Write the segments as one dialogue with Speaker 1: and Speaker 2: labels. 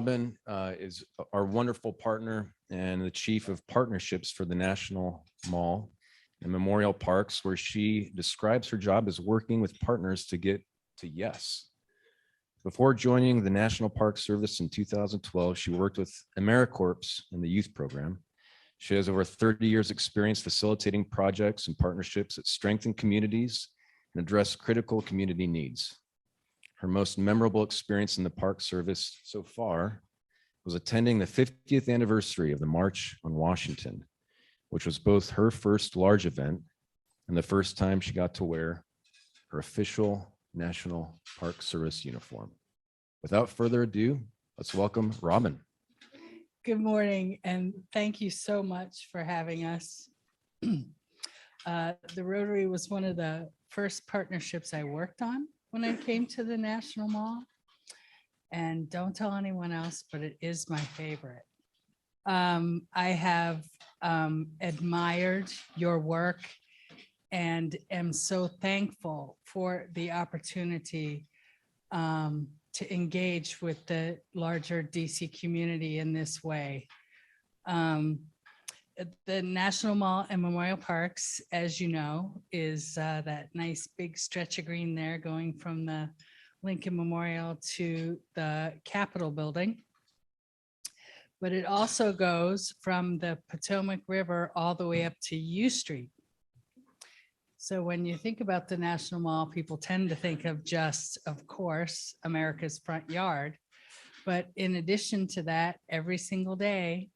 Speaker 1: Robin is our wonderful partner and the chief of partnerships for the National Mall and Memorial Parks, where she describes her job as working with partners to get to yes. Before joining the National Park Service in 2012, she worked with Americorps in the youth program. She has over 30 years experience facilitating projects and partnerships that strengthen communities and address critical community needs. Her most memorable experience in the Park Service so far was attending the 50th anniversary of the March on Washington, which was both her first large event and the first time she got to wear her official National Park Service uniform. Without further ado, let's welcome Robin.
Speaker 2: Good morning, and thank you so much for having us. The Rotary was one of the first partnerships I worked on when I came to the National Mall. And don't tell anyone else, but it is my favorite. I have admired your work and am so thankful for the opportunity to engage with the larger DC community in this way. The National Mall and Memorial Parks, as you know, is that nice big stretch of green there going from the Lincoln Memorial to the Capitol building. But it also goes from the Potomac River all the way up to U Street. So when you think about the National Mall, people tend to think of just, of course, America's front yard. But in addition to that, every single day,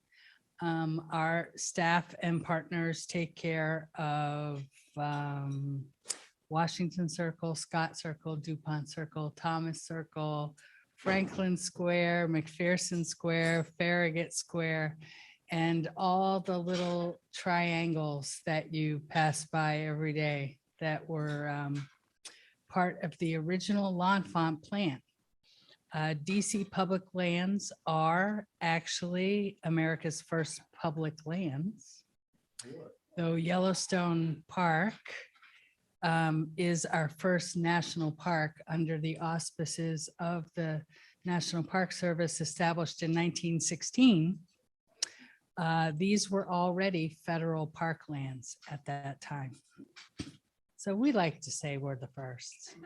Speaker 2: our staff and partners take care of Washington Circle, Scott Circle, DuPont Circle, Thomas Circle, Franklin Square, McPherson Square, Farragut Square, and all the little triangles that you pass by every day that were part of the original L'Enfant plan. DC public lands are actually America's first public lands. Though Yellowstone Park is our first national park under the auspices of the National Park Service established in 1916. These were already federal parklands at that time. So we like to say we're the first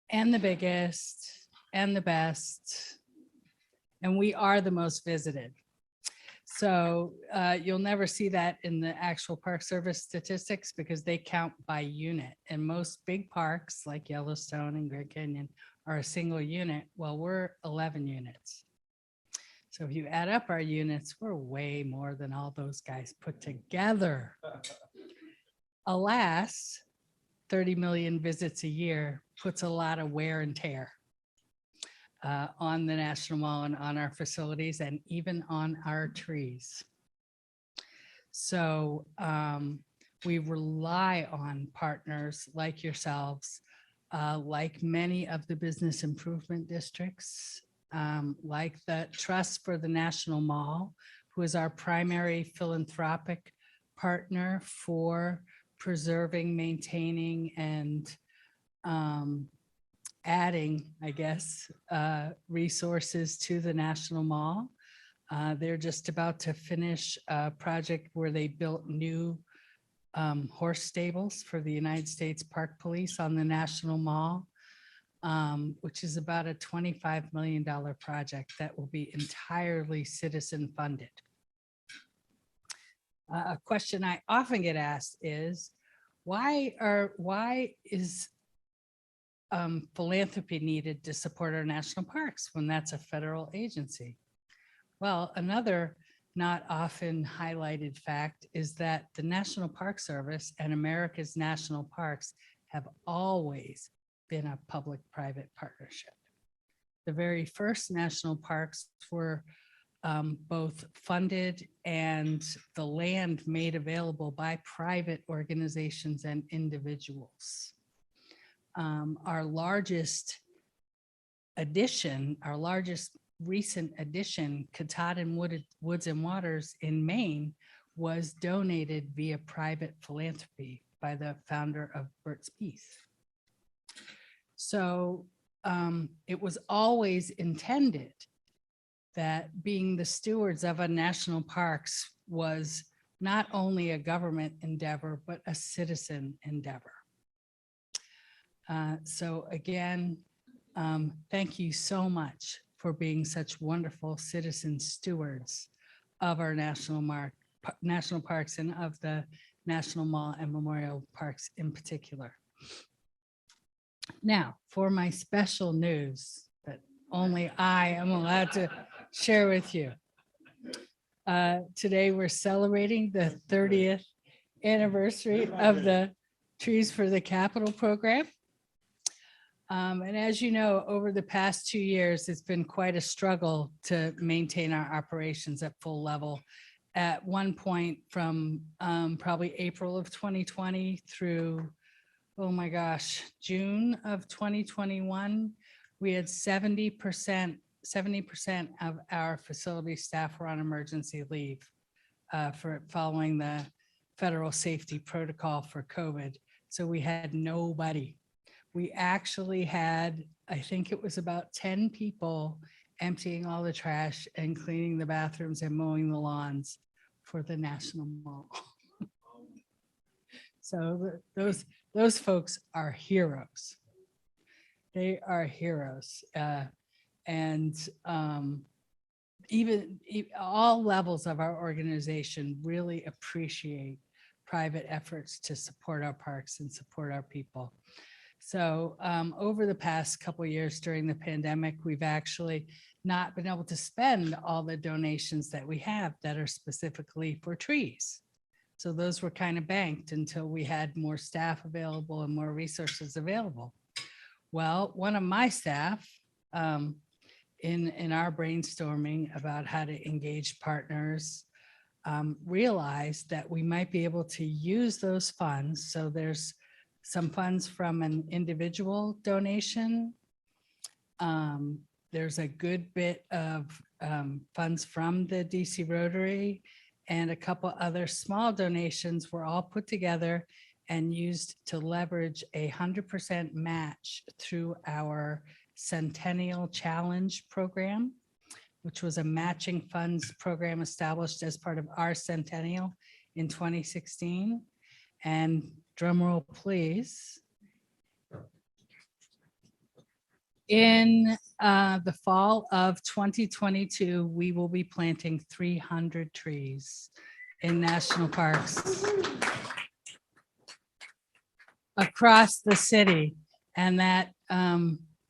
Speaker 2: and the biggest and the best, and we are the most visited. So you'll never see that in the actual Park Service statistics because they count by unit, and most big parks like Yellowstone and Grand Canyon are a single unit. Well, we're 11 units. So if you add up our units, we're way more than all those guys put together. Alas, 30 million visits a year puts a lot of wear and tear on the National Mall and on our facilities and even on our trees. So we rely on partners like yourselves, like many of the business improvement districts, like the Trust for the National Mall, who is our primary philanthropic partner for preserving, maintaining, and adding, I guess, resources to the National Mall. They're just about to finish a project where they built new horse stables for the United States Park Police on the National Mall, which is about a $25 million project that will be entirely citizen funded. A question I often get asked is, why is philanthropy needed to support our national parks when that's a federal agency? Well, another not often highlighted fact is that the National Park Service and America's national parks have always been a public-private partnership. The very first national parks were both funded and the land made available by private organizations and individuals. Our largest addition, our largest recent addition, Katahdin Woods and Waters in Maine, was donated via private philanthropy by the founder of Burt's Bees. So it was always intended that being the stewards of a national parks was not only a government endeavor, but a citizen endeavor. So again, thank you so much for being such wonderful citizen stewards of our national parks and of the National Mall and Memorial Parks in particular. Now, for my special news that only I am allowed to share with you. Today, we're celebrating the 30th anniversary of the Trees for the Capital program. And as you know, over the past 2 years, it's been quite a struggle to maintain our operations at full level. At one point from probably April of 2020 through, oh my gosh, June of 2021, we had 70% of our facility staff were on emergency leave for following the federal safety protocol for COVID. So we had nobody. We actually had, I think it was about 10 people emptying all the trash and cleaning the bathrooms and mowing the lawns for the National Mall. So those folks are heroes. They are heroes. And even all levels of our organization really appreciate private efforts to support our parks and support our people. So over the past couple of years during the pandemic, we've actually not been able to spend all the donations that we have that are specifically for trees. So those were kind of banked until we had more staff available and more resources available. Well, one of my staff in our brainstorming about how to engage partners realized that we might be able to use those funds. So there's some funds from an individual donation. There's a good bit of funds from the DC Rotary, and a couple other small donations were all put together and used to leverage 100% match through our Centennial Challenge program, which was a matching funds program established as part of our centennial in 2016. And drum roll, please. In the fall of 2022, we will be planting 300 trees in national parks across the city. And that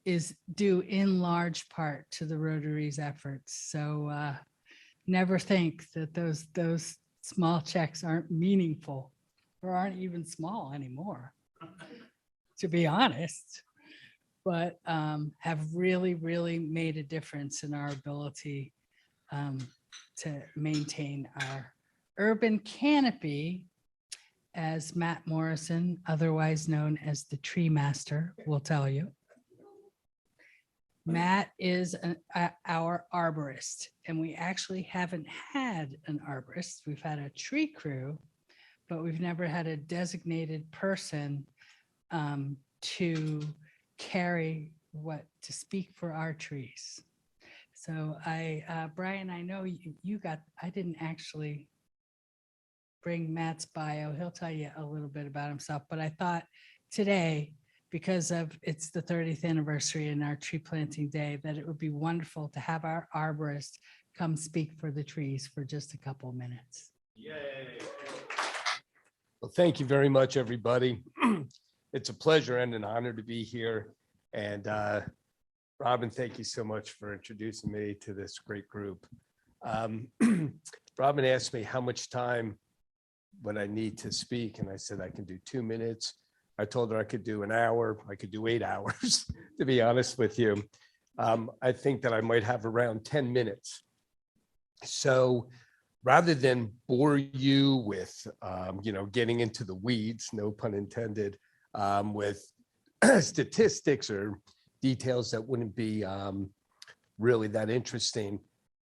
Speaker 2: is due in large part to the Rotary's efforts. So never think that those small checks aren't meaningful or aren't even small anymore, to be honest, but have really, really made a difference in our ability to maintain our urban canopy, as Matt Morrison, otherwise known as the Tree Master, will tell you. Matt is our arborist, and we actually haven't had an arborist. We've had a tree crew, but we've never had a designated person to carry to speak for our trees. So Bryan, I know I didn't actually bring Matt's bio. He'll tell you a little bit about himself, but I thought today, because it's the 30th anniversary and our tree planting day, that it would be wonderful to have our arborist come speak for the trees for just a couple of minutes.
Speaker 3: Yay. Well, thank you very much, everybody. It's a pleasure and an honor to be here. And Robin, thank you so much for introducing me to this great group. Robin asked me how much time would I need to speak, and I said I can do 2 minutes. I told her I could do an hour. I could do 8 hours, to be honest with you. I think that I might have around 10 minutes. So rather than bore you with, getting into the weeds, no pun intended, with statistics or details that wouldn't be really that interesting,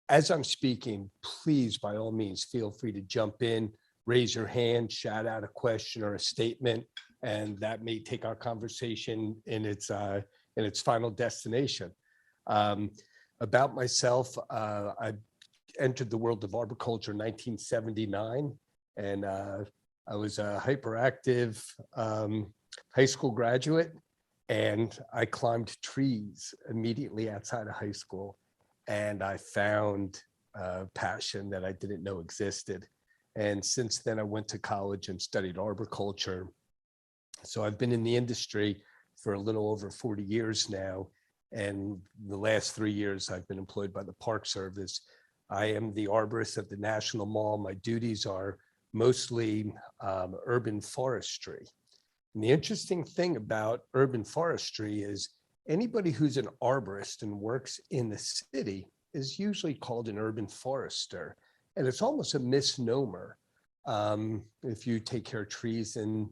Speaker 3: as I'm speaking, please, by all means, feel free to jump in, raise your hand, shout out a question or a statement, and that may take our conversation in its final destination. About myself, I entered the world of arboriculture in 1979, and I was a hyperactive high school graduate, and I climbed trees immediately outside of high school, and I found a passion that I didn't know existed. And since then, I went to college and studied arboriculture. So I've been in the industry for a little over 40 years now. And the last 3 years, I've been employed by the Park Service. I am the arborist at the National Mall. My duties are mostly urban forestry. And the interesting thing about urban forestry is anybody who's an arborist and works in the city is usually called an urban forester. And it's almost a misnomer. If you take care of trees in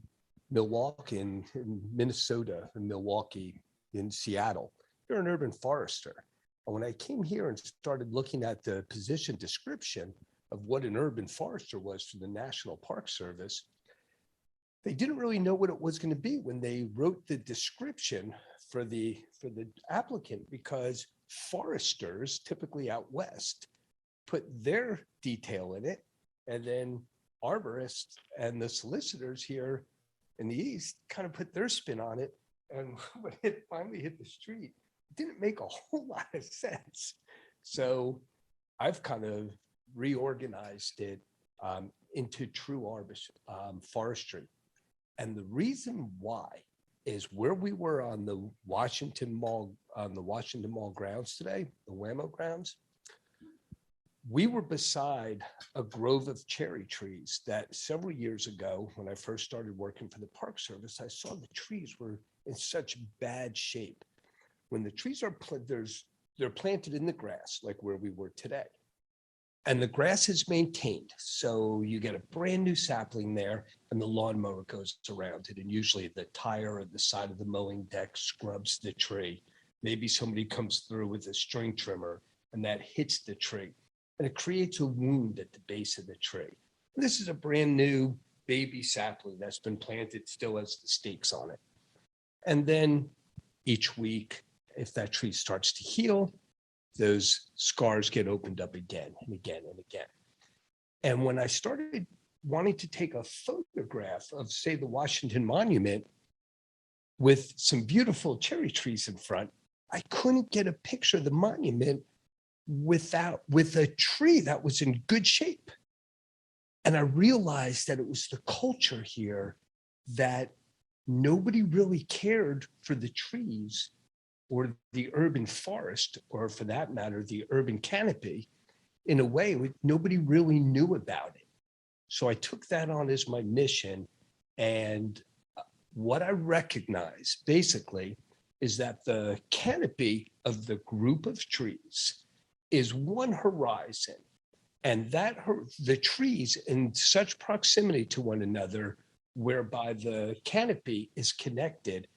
Speaker 3: Milwaukee, in Minnesota, in Milwaukee, in Seattle, you're an urban forester. And when I came here and started looking at the position description of what an urban forester was for the National Park Service, they didn't really know what it was going to be when they wrote the description for the applicant, because foresters, typically out west, put their detail in it, and then arborists and the solicitors here in the east kind of put their spin on it. And when it finally hit the street, it didn't make a whole lot of sense. So I've kind of reorganized it into true forestry. And the reason why is where we were on the Washington Mall grounds today, the WAMO grounds, we were beside a grove of cherry trees that several years ago, when I first started working for the Park Service, I saw the trees were in such bad shape. When the trees are they're planted in the grass, like where we were today. And the grass is maintained. So you get a brand new sapling there and the lawnmower goes around it. And usually the tire or the side of the mowing deck scrubs the tree. Maybe somebody comes through with a string trimmer and that hits the tree. And it creates a wound at the base of the tree. And this is a brand new baby sapling that's been planted, still has the stakes on it. And then each week, if that tree starts to heal, those scars get opened up again and again and again. And when I started wanting to take a photograph of, say, the Washington Monument with some beautiful cherry trees in front, I couldn't get a picture of the monument with a tree that was in good shape. And I realized that it was the culture here that nobody really cared for the trees or the urban forest, or for that matter, the urban canopy, in a way nobody really knew about it. So I took that on as my mission. And what I recognize basically is that the canopy of the group of trees is one horizon, and that the trees in such proximity to one another, whereby the canopy is connected,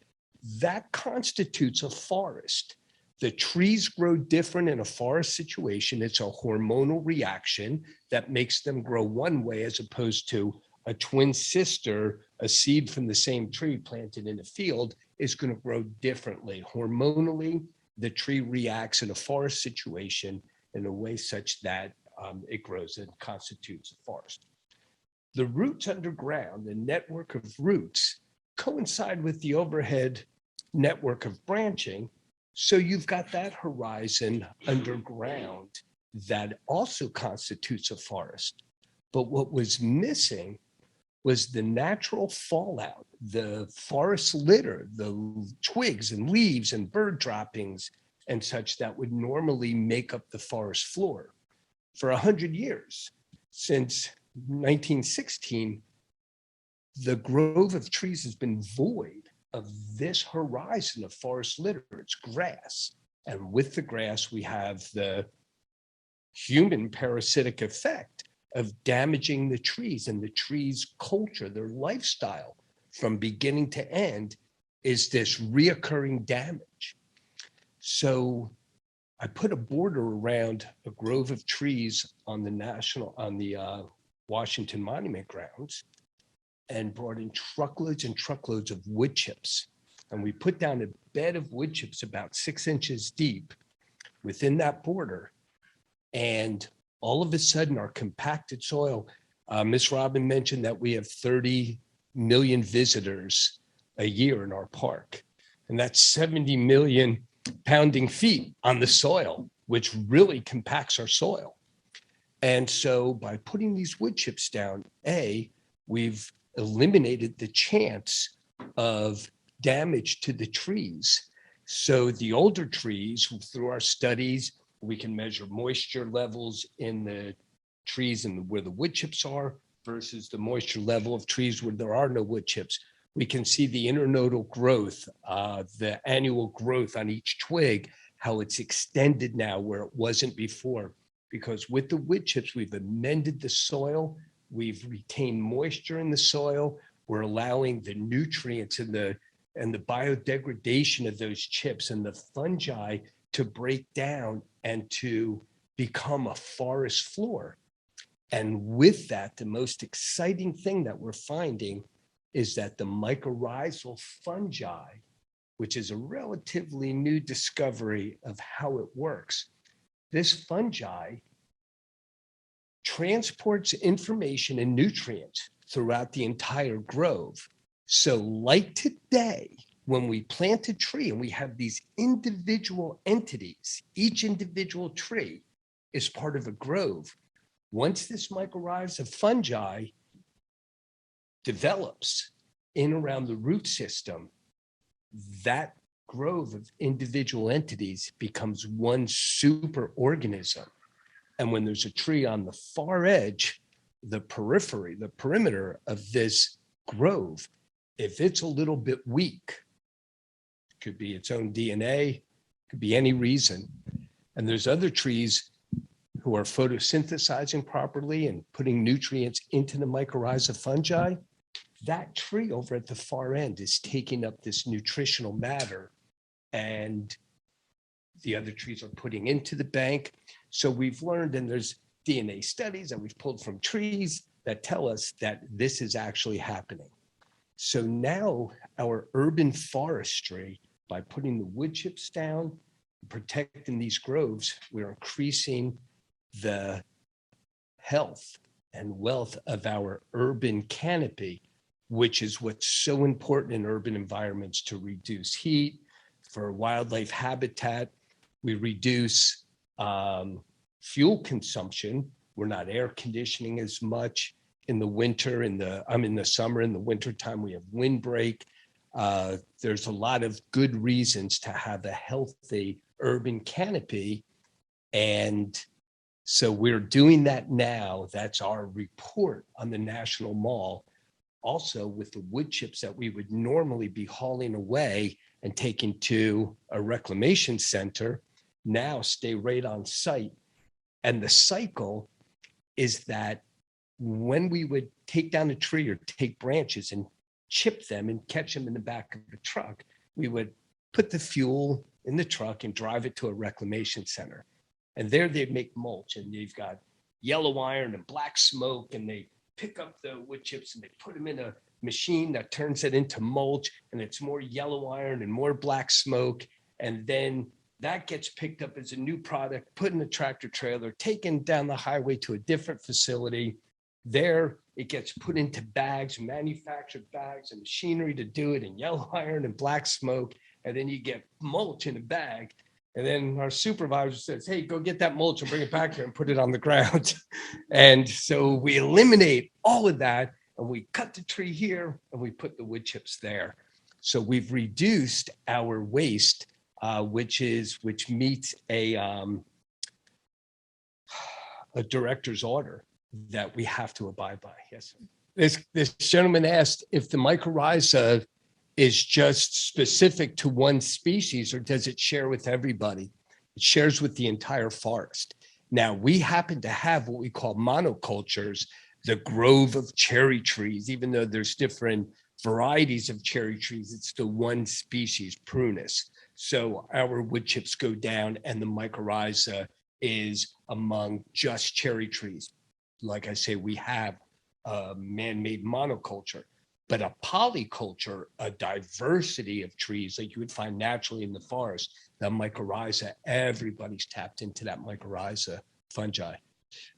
Speaker 3: that constitutes a forest. The trees grow different in a forest situation. It's a hormonal reaction that makes them grow one way, as opposed to a twin sister, a seed from the same tree planted in a field, is going to grow differently. Hormonally, the tree reacts in a forest situation in a way such that it grows and constitutes a forest. The roots underground, the network of roots, coincide with the overhead network of branching. So you've got that horizon underground that also constitutes a forest. But what was missing was the natural fallout, the forest litter, the twigs and leaves and bird droppings and such that would normally make up the forest floor. For 100 years, since 1916, the grove of trees has been void of this horizon of forest litter. It's grass. And with the grass, we have the human parasitic effect of damaging the trees, and the trees' culture, their lifestyle from beginning to end is this reoccurring damage. So I put a border around a grove of trees on the Washington Monument grounds, and brought in truckloads and truckloads of wood chips. And we put down a bed of wood chips about 6 inches deep within that border. And all of a sudden, our compacted soil, Ms. Robin mentioned that we have 30 million visitors a year in our park. And that's 70 million pounding feet on the soil, which really compacts our soil. And so by putting these wood chips down, we've eliminated the chance of damage to the trees. So the older trees, through our studies, we can measure moisture levels in the trees and where the wood chips are versus the moisture level of trees where there are no wood chips. We can see the internodal growth, the annual growth on each twig, how it's extended now where it wasn't before. Because with the wood chips, we've amended the soil, we've retained moisture in the soil, we're allowing the nutrients and the biodegradation of those chips and the fungi to break down and to become a forest floor. And with that, the most exciting thing that we're finding is that the mycorrhizal fungi, which is a relatively new discovery of how it works, this fungi transports information and nutrients throughout the entire grove. So like today, when we plant a tree and we have these individual entities, each individual tree is part of a grove. Once this mycorrhiza fungi develops in around the root system, that grove of individual entities becomes one super organism. And when there's a tree on the far edge, the periphery, the perimeter of this grove, if it's a little bit weak, it could be its own DNA, could be any reason. And there's other trees who are photosynthesizing properly and putting nutrients into the mycorrhiza fungi. That tree over at the far end is taking up this nutritional matter and the other trees are putting into the bank. So we've learned, and there's DNA studies that we've pulled from trees that tell us that this is actually happening. So now our urban forestry, by putting the wood chips down, protecting these groves, we're increasing the health and wealth of our urban canopy, which is what's so important in urban environments to reduce heat. For wildlife habitat, we reduce fuel consumption. We're not air conditioning as much in the winter. In the summer, in the winter time, we have windbreak. There's a lot of good reasons to have a healthy urban canopy. And so we're doing that now. That's our report on the National Mall. Also with the wood chips that we would normally be hauling away and taking to a reclamation center, now stay right on site. And the cycle is that when we would take down a tree or take branches and chip them and catch them in the back of the truck, we would put the fuel in the truck and drive it to a reclamation center. And there they'd make mulch, and they've got yellow iron and black smoke, and they pick up the wood chips and they put them in a machine that turns it into mulch, and it's more yellow iron and more black smoke. And then that gets picked up as a new product, put in a tractor trailer, taken down the highway to a different facility. There it gets put into bags, manufactured bags, and machinery to do it in yellow iron and black smoke. And then you get mulch in a bag. And then our supervisor says, hey, go get that mulch and bring it back here and put it on the ground. And so we eliminate all of that, and we cut the tree here and we put the wood chips there. So we've reduced our waste, which meets a director's order that we have to abide by. Yes. This gentleman asked if the mycorrhiza is just specific to one species, or does it share with everybody? It shares with the entire forest. Now, we happen to have what we call monocultures, the grove of cherry trees. Even though there's different varieties of cherry trees, it's still one species, Prunus. So our wood chips go down and the mycorrhiza is among just cherry trees. Like I say, we have a man-made monoculture. but a polyculture, a diversity of trees like you would find naturally in the forest, the mycorrhiza, everybody's tapped into that mycorrhiza fungi.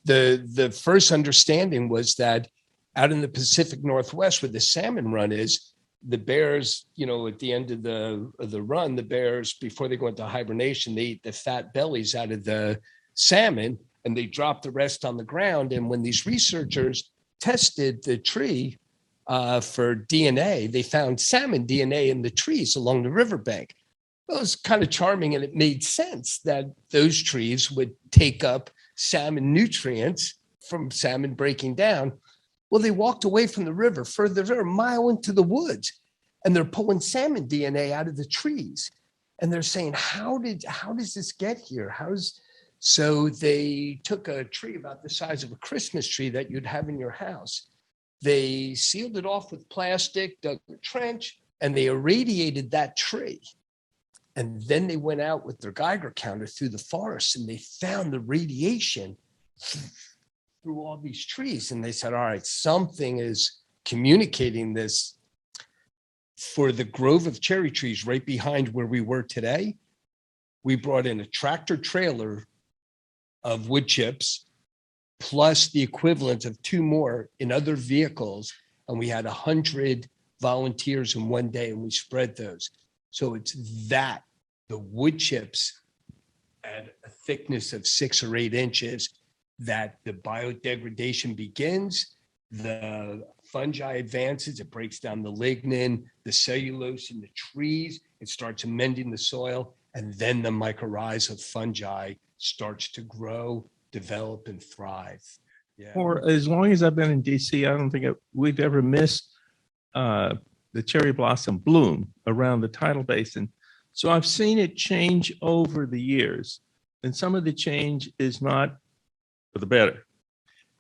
Speaker 3: The first understanding was that out in the Pacific Northwest where the salmon run is, the bears, you know, at the end of the run, the bears, before they go into hibernation, they eat the fat bellies out of the salmon and they drop the rest on the ground. And when these researchers tested the tree for DNA, they found salmon DNA in the trees along the riverbank. Well, it was kind of charming, and it made sense that those trees would take up salmon nutrients from salmon breaking down. Well, they walked away from the river further, a mile into the woods, and they're pulling salmon DNA out of the trees. And they're saying, how does this get here? So they took a tree about the size of a Christmas tree that you'd have in your house. They sealed it off with plastic, dug a trench, and they irradiated that tree. And then they went out with their Geiger counter through the forest and they found the radiation through all these trees. And they said, all right, something is communicating this. For the grove of cherry trees right behind where we were today, we brought in a tractor trailer of wood chips, plus the equivalent of 2 more in other vehicles. And we had 100 volunteers in one day and we spread those. So it's that, the wood chips at a thickness of 6 or 8 inches, that the biodegradation begins, the fungi advances, it breaks down the lignin, the cellulose in the trees, it starts amending the soil, and then the mycorrhiza fungi starts to grow, develop, and thrive. Yeah.
Speaker 4: For as long as I've been in DC, I don't think we've ever missed the cherry blossom bloom around the tidal basin. So I've seen it change over the years, and some of the change is not for the better.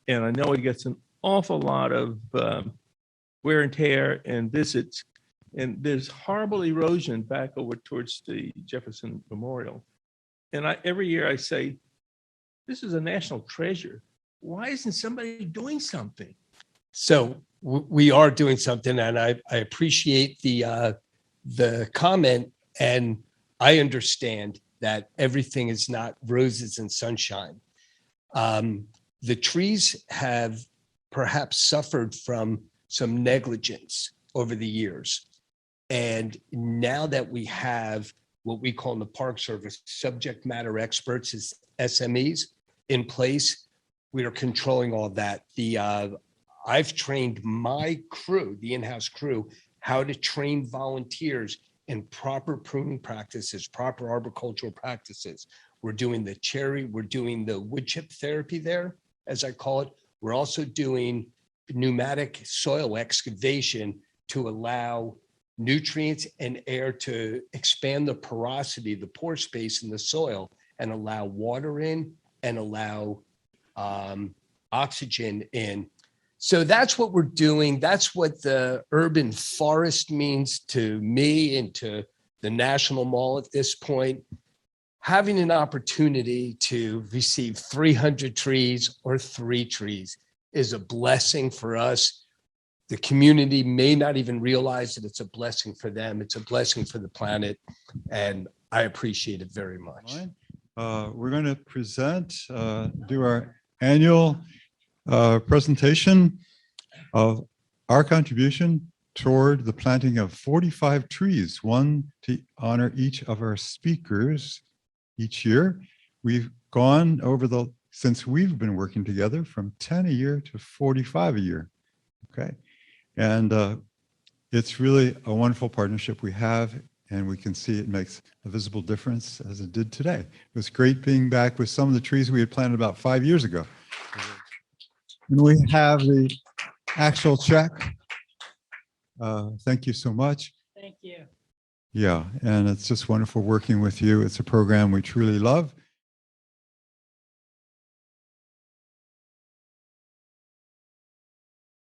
Speaker 4: And I know it gets an awful lot of wear and tear and visits, and there's horrible erosion back over towards the Jefferson Memorial. And every year I say, this is a national treasure. Why isn't somebody doing something?
Speaker 3: So we are doing something, and I appreciate the comment, and I understand that everything is not roses and sunshine. The trees have perhaps suffered from some negligence over the years. And now that we have what we call in the Park Service subject matter experts, as SMEs, in place, we are controlling all that. I've trained my crew, the in-house crew, how to train volunteers in proper pruning practices, proper arboricultural practices. We're doing the cherry, we're doing the wood chip therapy there, as I call it. We're also doing pneumatic soil excavation to allow nutrients and air to expand the porosity, the pore space in the soil, and allow water in and allow oxygen in. So that's what we're doing. That's what the urban forest means to me and to the National Mall at this point. Having an opportunity to receive 300 trees or 3 trees is a blessing for us. The community may not even realize that it's a blessing for them. It's a blessing for the planet. And I appreciate it very much.
Speaker 5: We're going to present, do our annual presentation of our contribution toward the planting of 45 trees, one to honor each of our speakers each year. We've gone over since we've been working together, from 10 a year to 45 a year. Okay. And it's really a wonderful partnership we have, and we can see it makes a visible difference as it did today. It was great being back with some of the trees we had planted about 5 years ago. And we have the actual check. Thank you so much.
Speaker 2: Thank you.
Speaker 5: Yeah, and it's just wonderful working with you. It's a program we truly love,